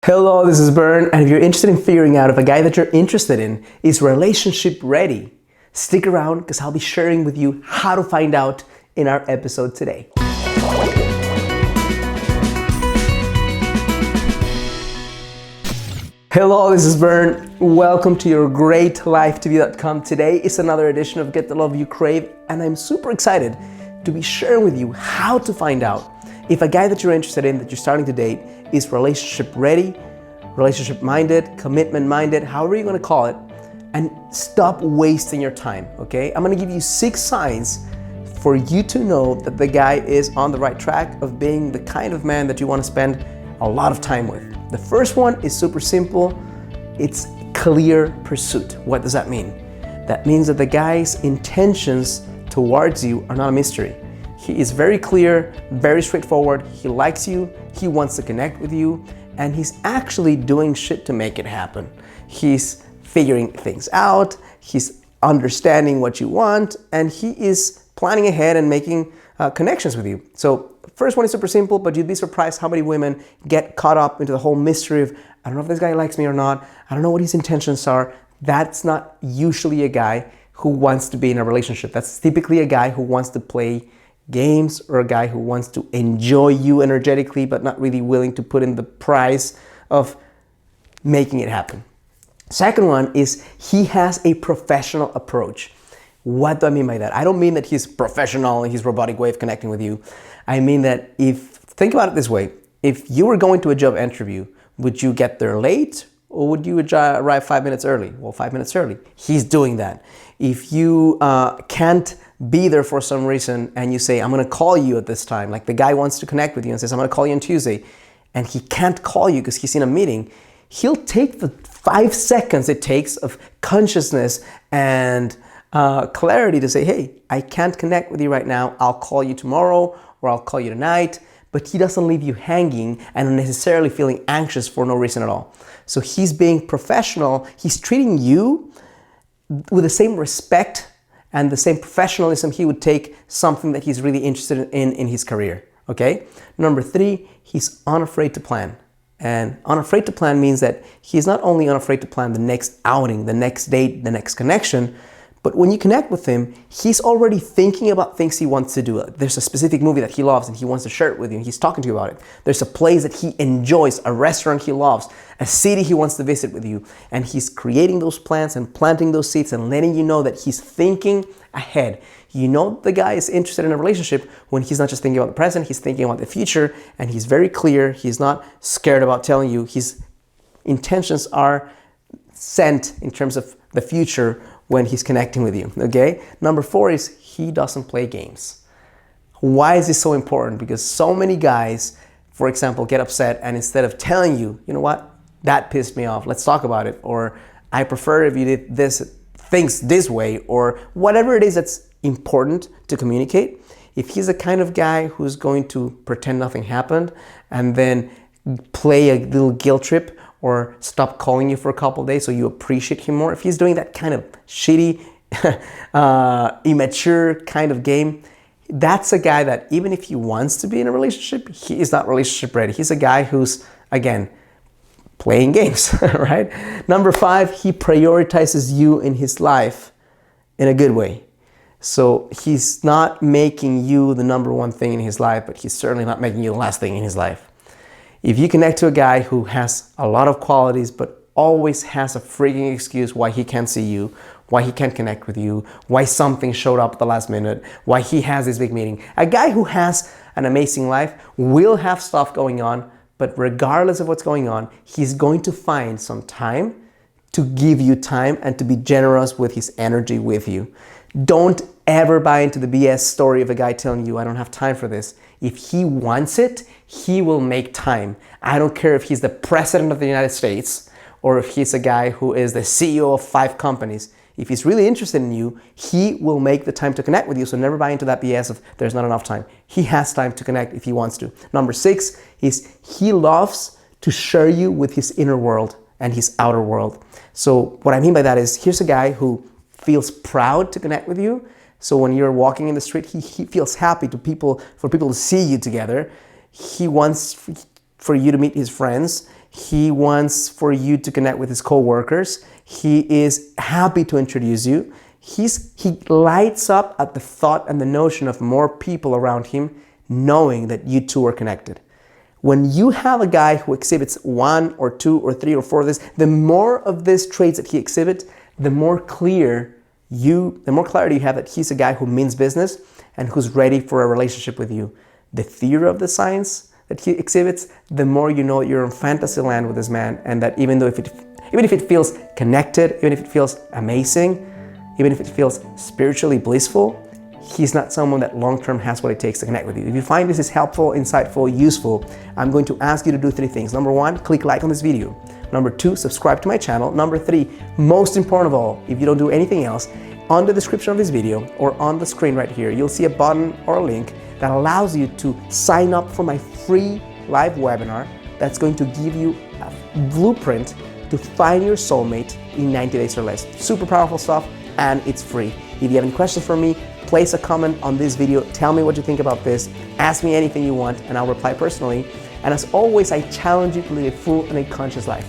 Hello, this is Bern, and if you're interested in figuring out if a guy that you're interested in is relationship ready, stick around because I'll be sharing with you how to find out in our episode today. Hello, this is Bern. Welcome to your greatlifetv.com. Today is another edition of Get the Love You Crave, and I'm super excited to be sharing with you how to find out if a guy that you're interested in, that you're starting to date, is relationship ready, relationship minded, commitment minded, however you're gonna call it, and stop wasting your time, okay? I'm gonna give you 6 signs for you to know that the guy is on the right track of being the kind of man that you wanna spend a lot of time with. The first one is super simple. It's clear pursuit. What does that mean? That means that the guy's intentions towards you are not a mystery. He is very clear, very straightforward. He likes you, he wants to connect with you, and he's actually doing shit to make it happen. He's figuring things out, he's understanding what you want, and he is planning ahead and making connections with you. So first one is super simple, but you'd be surprised how many women get caught up into the whole mystery of, I don't know if this guy likes me or not, I don't know what his intentions are. That's not usually a guy who wants to be in a relationship. That's typically a guy who wants to play games, or a guy who wants to enjoy you energetically but not really willing to put in the price of making it happen. Second one is he has a professional approach. What do I mean by that? I don't mean that he's professional in his robotic way of connecting with you. I mean that think about it this way, if you were going to a job interview, would you get there late or would you arrive 5 minutes early? Well, 5 minutes early. He's doing that. If you can't be there for some reason and you say, I'm gonna call you at this time, like the guy wants to connect with you and says, I'm gonna call you on Tuesday, and he can't call you because he's in a meeting, he'll take the 5 seconds it takes of consciousness and clarity to say, hey, I can't connect with you right now, I'll call you tomorrow or I'll call you tonight. But he doesn't leave you hanging and unnecessarily feeling anxious for no reason at all. So he's being professional, he's treating you with the same respect and the same professionalism he would take something that he's really interested in his career, okay? Number 3, he's unafraid to plan. And unafraid to plan means that he's not only unafraid to plan the next outing, the next date, the next connection, but when you connect with him, he's already thinking about things he wants to do. There's a specific movie that he loves and he wants to share it with you and he's talking to you about it. There's a place that he enjoys, a restaurant he loves, a city he wants to visit with you. And he's creating those plans and planting those seeds and letting you know that he's thinking ahead. You know the guy is interested in a relationship when he's not just thinking about the present, he's thinking about the future, and he's very clear. He's not scared about telling you. His intentions are sent in terms of the future when he's connecting with you, okay? Number 4 is he doesn't play games. Why is this so important? Because so many guys, for example, get upset and instead of telling you, you know what, that pissed me off, let's talk about it, or I prefer if you did things this way, or whatever it is that's important to communicate. If he's the kind of guy who's going to pretend nothing happened and then play a little guilt trip or stop calling you for a couple of days so you appreciate him more, if he's doing that kind of shitty, immature kind of game, that's a guy that even if he wants to be in a relationship, he is not relationship ready. He's a guy who's, again, playing games, right? Number 5, he prioritizes you in his life in a good way. So he's not making you the number 1 thing in his life, but he's certainly not making you the last thing in his life. If you connect to a guy who has a lot of qualities, but always has a freaking excuse why he can't see you, why he can't connect with you, why something showed up at the last minute, why he has this big meeting. A guy who has an amazing life will have stuff going on, but regardless of what's going on, he's going to find some time to give you time and to be generous with his energy with you. Don't ever buy into the BS story of a guy telling you, I don't have time for this. If he wants it, he will make time. I don't care if he's the president of the United States or if he's a guy who is the CEO of 5 companies. If he's really interested in you, he will make the time to connect with you. So never buy into that BS of there's not enough time. He has time to connect if he wants to. Number 6 is he loves to share you with his inner world and his outer world. So what I mean by that is here's a guy who feels proud to connect with you. So when you're walking in the street, he feels happy for people to see you together. He wants for you to meet his friends. He wants for you to connect with his co-workers. He is happy to introduce you. He lights up at the thought and the notion of more people around him knowing that you two are connected. When you have a guy who exhibits 1 or 2 or 3 or 4 of this, the more of these traits that he exhibits, the more clarity you have that he's a guy who means business and who's ready for a relationship with you. The theory of the signs that he exhibits, the more you know you're in fantasy land with this man, and that even if it feels connected, even if it feels amazing, even if it feels spiritually blissful, he's not someone that long-term has what it takes to connect with you. If you find this is helpful, insightful, useful, I'm going to ask you to do 3 things. Number 1, click like on this video. Number 2, subscribe to my channel. Number 3, most important of all, if you don't do anything else, on the description of this video or on the screen right here, you'll see a button or a link that allows you to sign up for my free live webinar that's going to give you a blueprint to find your soulmate in 90 days or less. Super powerful stuff, and it's free. If you have any questions for me, place a comment on this video. Tell me what you think about this. Ask me anything you want, and I'll reply personally. And as always, I challenge you to live a full and a conscious life.